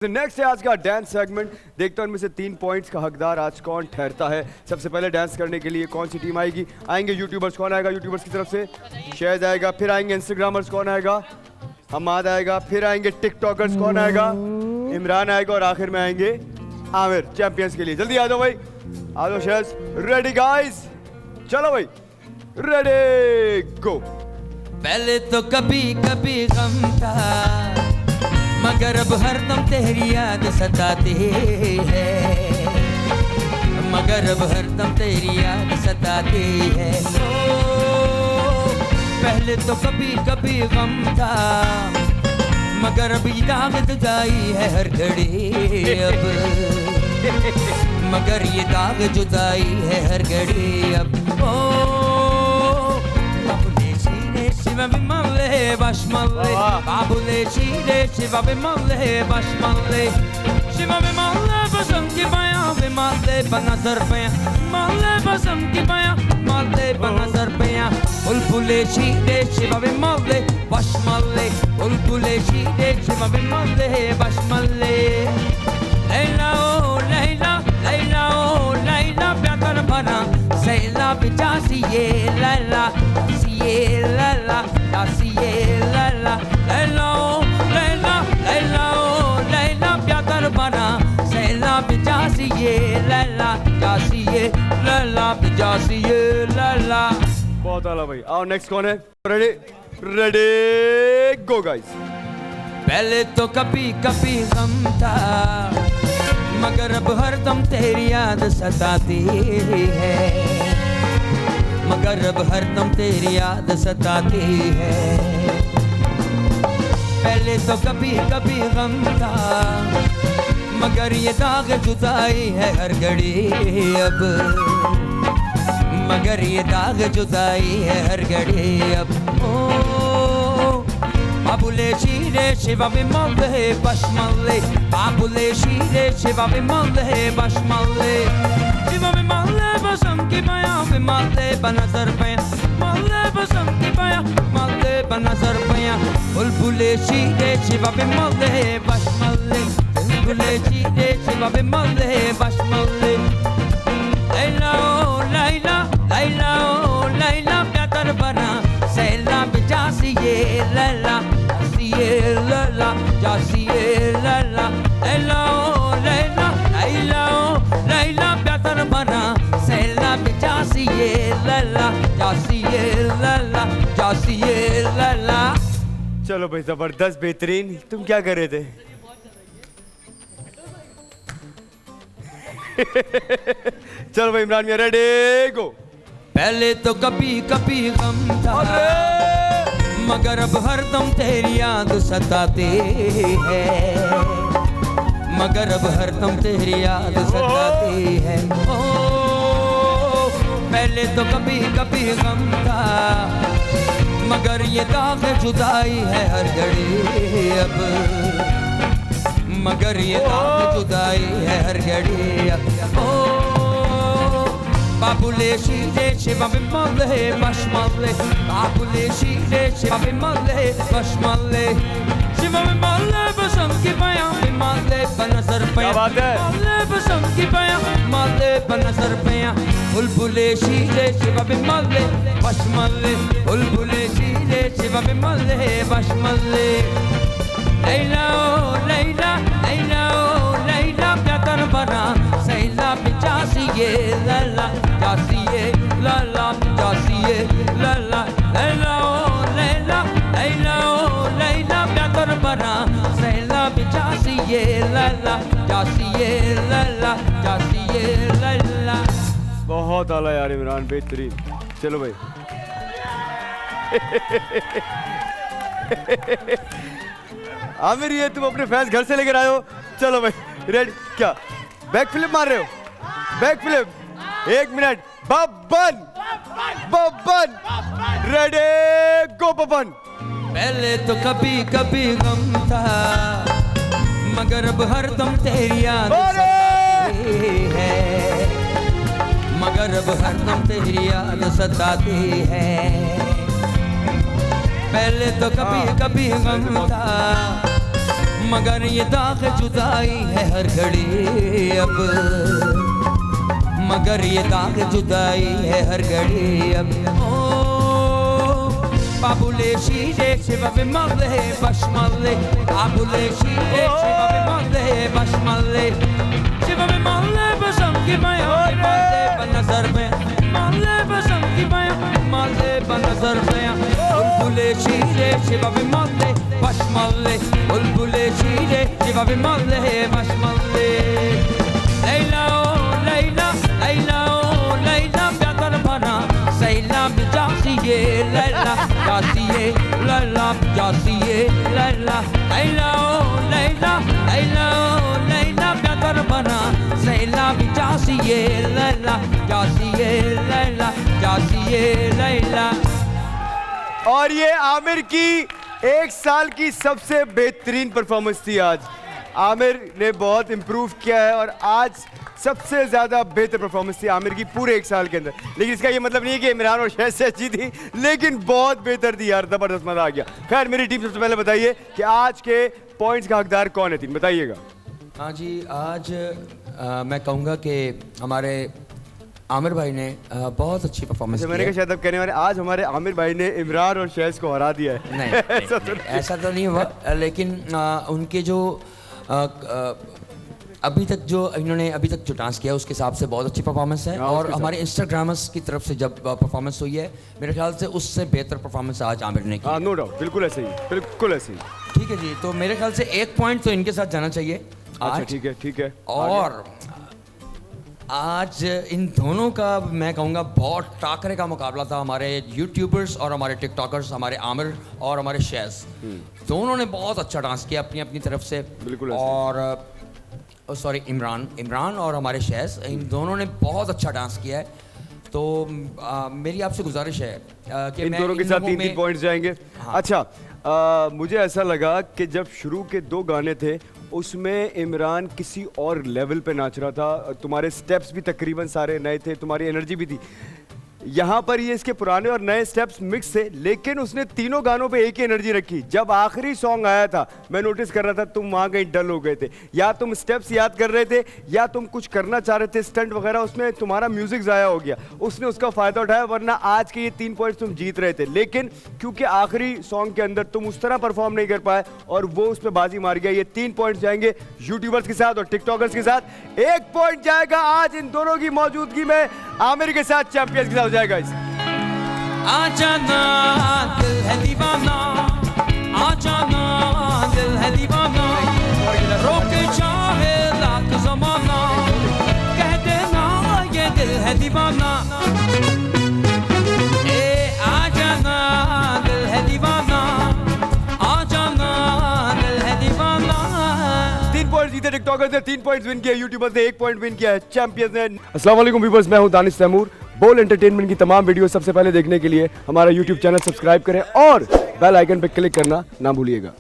Next है आज का डांस सेगमेंट। देखता हूं इनमें से 3 पॉइंट्स का हकदार आज कौन ठहरता है। सबसे पहले डांस करने के लिए कौन सी टीम आएगी? आएंगे यूट्यूबर्स। कौन आएगा यूट्यूबर्स की तरफ से? शायद आएगा। फिर आएंगे इंस्टाग्रामर्स। कौन आएगा? हमाद आएगा। फिर आएंगे टिकटॉकर्स। कौन आएगा? इमरान आएगा। और आखिर में आएंगे आमिर चैंपियंस के लिए। जल्दी आ जाओ भाई, आ जाओ शेयर्स। रेडी गाइस, चलो भाई, रेडी गो। पहले तो कभी कभी गम था, मगर अब हरदम तेरी याद सताती है, मगर अब हरदम तेरी याद सताती है। ओ, पहले तो कभी कभी गम था, मगर अब ये दाग जुदाई है हर घड़ी अब, मगर ये दाग जुदाई है हर घड़ी अब। Shiva bimale bashmale babule shire shiva bimale bashmale shiva bimale basam ki baya bimale banazar pe male basam ki baya male banazar pe bulbule shire shiva bimale bashmale bulbule shire shiva bimale bashmale Leila oh Leila Leila oh Leila pyar bana Leila bijasi ye Leila siye Leila siye Leila Leila oh Leila Leila oh Leila pyar bana Leila bijasi ye Leila jasiye Leila bijasi ye Leila। बहुत आला भाई। आओ next कौन है? Ready ready go guys. पहले तो कभी कभी गम था, मगर अब हरदम तेरी याद सताती है, मगर अब हरदम तेरी याद सताती है। पहले तो कभी कभी गम था, मगर ये दाग जुदाई है हर घड़ी अब, मगर ये दाग जुदाई है हर घड़ी अब। Babule shire shiva bimale bashmale babule shire shiva bimale bashmale shiva bimale basam ki maya bimale banazar pe male basam ki maya male banazar pe bulbule shire shiva bimale bashmale bulbule shire shiva bimale bashmale Leila oh Leila Leila oh Leila pyar bana Leila bijasi ye Leila Leila jasiye Leila Leila oh Leila Leila oh Leila pyar bana Leila bijasiye Leila jasiye Leila jasiye Leila। चलो भाई, जबरदस्त, बेहतरीन। तुम क्या कर रहे थे? चलो भाई इमरान, रेडी गो। पहले तो कभी कभी गम था, मगर अब हरदम तेरी याद सताती है, मगर अब हरदम तेरी याद सताती है। ओ पहले तो कभी कभी गम था, मगर ये दाग जुदाई है हर घड़ी अब, मगर ये दाग जुदाई है हर घड़ी अब। ओ babule shire shiva bimale bashmale babule shire shiva bimale bashmale shiva bimale basam ki baya bimale banazar pe male basam ki baya male banazar pe bulbule shire shiva bimale bashmale bulbule shire shiva bimale bashmale Leila oh Leila Leila oh Leila pyar bana Leila bijasi ye Leila jasiye Leila jasiye Leila Leila oh Leila Leila oh Leila pyar bana Leila bijasi ye Leila jasiye Leila jasiye Leila। बहुत आला यार इमरान, बेहतरीन। चलो भाई आमिर, ये तुम अपने fans घर से लेकर आए हो। चलो भाई रेडी। क्या बैक फ्लिप मार रहे हो? Back flip, 1 minute. Babban Babban, ready गो बब्बन। पहले तो कभी कभी गम था, मगर अब हरदम तेरी याद सताती है, मगर अब हरदम तेरी याद सताती है। पहले तो कभी कभी गम था, मगर ये दाग जुदाई है हर घड़ी अब, मगर ये दाग जुदाई है हर घड़ी अब। ओ बाबुले शीरे शिवा विमले बशमले, बाबुले शीरे शिवा विमले बशमले, शिवा विमले बसम की माया विमले बनज़र पे, माले बसम की माया माले बनज़र पे। बुलबुले शीरे शिवा विमले बशमले, बुलबुले शीरे शिवा विमले बशमले। लैला ओ लैला, लैला ओ लैला प्यार बना सैला जासिए लैला जासिए लैला जासिए लैला, लैला ओ लैला, लैला ओ लैला प्यार बना सैला जासिए लैला जासिए लैला जासिए लैला। और ये आमिर की एक साल की सबसे बेहतरीन परफॉर्मेंस थी आज। आमिर ने बहुत इम्प्रूव किया है और आज सबसे ज्यादा बेहतर परफॉर्मेंस थी आमिर की पूरे एक साल के अंदर। लेकिन इसका ये मतलब नहीं है कि इमरान और शहद से अच्छी थी, लेकिन बहुत बेहतर थी यार, जबरदस्त मजा आ गया। खैर मेरी टीम सबसे पहले बताइए कि आज के पॉइंट्स का हकदार कौन है टीम, बताइएगा। हाँ जी, आज मैं कहूँगा कि हमारे आमिर भाई ने बहुत अच्छी परफॉर्मेंस की मैंने कहा शायद अब कहने वाले आज हमारे आमिर भाई ने इमरान और शहद को हरा दिया है। नहीं, ऐसा तो नहीं हुआ, लेकिन उनके जो अभी तक जो डांस किया उसके हिसाब से बहुत अच्छी परफॉर्मेंस है। और हमारे इंस्टाग्रामर्स की तरफ से जब परफॉर्मेंस हुई है, मेरे ख्याल से उससे बेहतर परफॉर्मेंस आज आमिर ने की। नो डाउट, बिल्कुल ऐसे ही, बिल्कुल ऐसे ही। ठीक है जी, तो मेरे ख्याल से एक पॉइंट तो इनके साथ जाना चाहिए। अच्छा ठीक है, ठीक है। और आज इन दोनों का मैं कहूँगा बहुत टाकरे का मुकाबला था। हमारे यूट्यूबर्स और हमारे टिकटॉकर्स, हमारे आमिर और हमारे शैज़, दोनों ने बहुत अच्छा डांस किया अपनी अपनी तरफ से। बिल्कुल। और सॉरी, इमरान और हमारे शैज़, इन दोनों ने बहुत अच्छा डांस किया है। तो मेरी आपसे गुजारिश है कि इन दोनों के साथ 3-3 पॉइंट्स जाएंगे। हाँ। अच्छा, मुझे ऐसा लगा कि जब शुरू के 2 गाने थे उसमें इमरान किसी और लेवल पे नाच रहा था, तुम्हारे स्टेप्स भी तकरीबन सारे नए थे, तुम्हारी एनर्जी भी थी। यहाँ पर ये इसके पुराने और नए स्टेप्स मिक्स थे, लेकिन उसने तीनों गानों पे एक ही एनर्जी रखी। जब आखिरी सॉन्ग आया था मैं नोटिस कर रहा था तुम वहाँ कहीं डल हो गए थे, या तुम स्टेप्स याद कर रहे थे या तुम कुछ करना चाह रहे थे स्टंट वगैरह, उसमें तुम्हारा म्यूजिक ज़ाया हो गया। उसने उसका फ़ायदा उठाया, वरना आज के ये 3 पॉइंट्स तुम जीत रहे थे। लेकिन क्योंकि आखिरी सॉन्ग के अंदर तुम उस तरह परफॉर्म नहीं कर पाए और वो उस पर बाजी मार गया। ये 3 पॉइंट्स जाएंगे यूट्यूबर्स के साथ और टिकटॉकर्स के साथ। 1 पॉइंट जाएगा आज इन दोनों की मौजूदगी में आमिर के साथ चैंपियंस के साथ हो जाएगा। आजाना दिल है दीवाना, आजाना दिल है दीवाना, रोके चाहे लाख ज़माना, कह देना ये दिल है दीवाना। ए आजाना दिल है दीवाना, आजाना दिल है दीवाना। 3 पॉइंट जीते टिकटॉकर्स ने, 3 पॉइंट्स विन किया यूट्यूबर्स ने, 1 पॉइंट विन किया है चैंपियंस ने। अस्सलाम वालेकुम व्यूअर्स, मैं हूं दानिश तैमूर। बोल एंटरटेनमेंट की तमाम वीडियो सबसे पहले देखने के लिए हमारा यूट्यूब चैनल सब्सक्राइब करें और बेल आइकन पर क्लिक करना ना भूलिएगा।